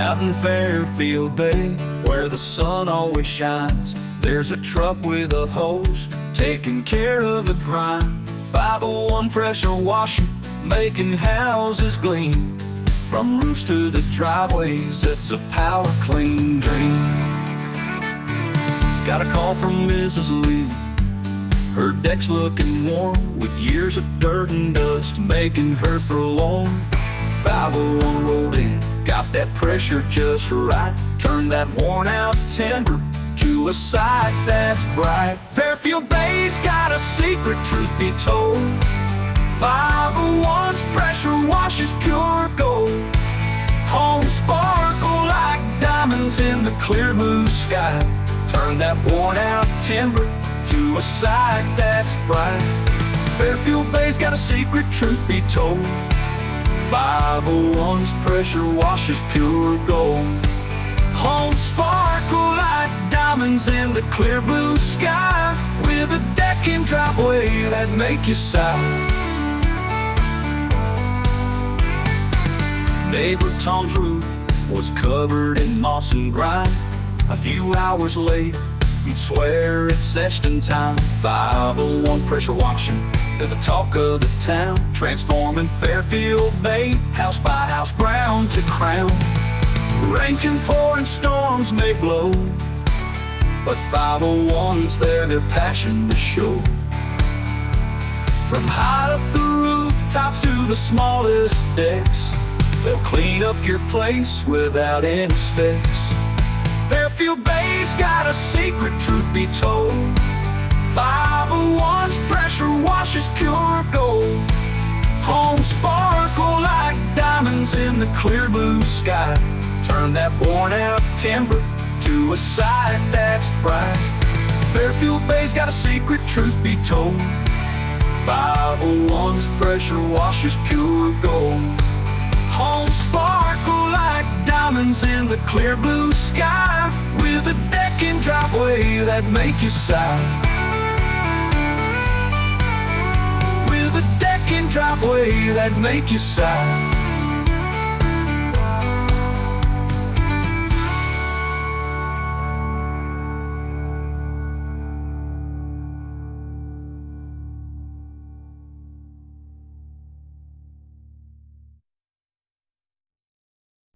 Out in Fairfield Bay, where the sun always shines, there's a truck with a hose, taking care of the grind. 501 pressure washing, making houses gleam. From roofs to the driveways, it's a power clean dream. Got a call from Mrs. Lee. Her deck's looking warm, with years of dirt and dust making her forlorn. 501 rolled in, got that pressure just right, turned that worn out timber to a sight that's bright. Fairfield Bay's got a secret, truth be told. 501's pressure washes pure gold. Homes sparkle like diamonds in the clear blue sky. Turn that worn out timber to a sight that's bright. Fairfield Bay's got a secret, truth be told. 501's pressure washes pure gold. Homes sparkle like diamonds in the clear blue sky, with a deck and driveway that make you sigh. Neighbor Tom's roof was covered in moss and grime. A few hours late, you'd swear it's Session time. 501 pressure washing, they're the talk of the town, transforming Fairfield Bay, house by house, brown to crown. Rain can pour and storms may blow, but 501's there, their passion to show. From high up the rooftops to the smallest decks, they'll clean up your place without any specs. Fairfield Bay's got a secret, truth be told. 501's pressure washes pure gold. Homes sparkle like diamonds in the clear blue sky. Turn that worn out timber to a sight that's bright. Fairfield Bay's got a secret, truth be told. 501's pressure washes pure gold. Homes sparkle like diamonds in the clear blue sky, with a deck and driveway that make you sigh. With a deck and driveway that make you sigh.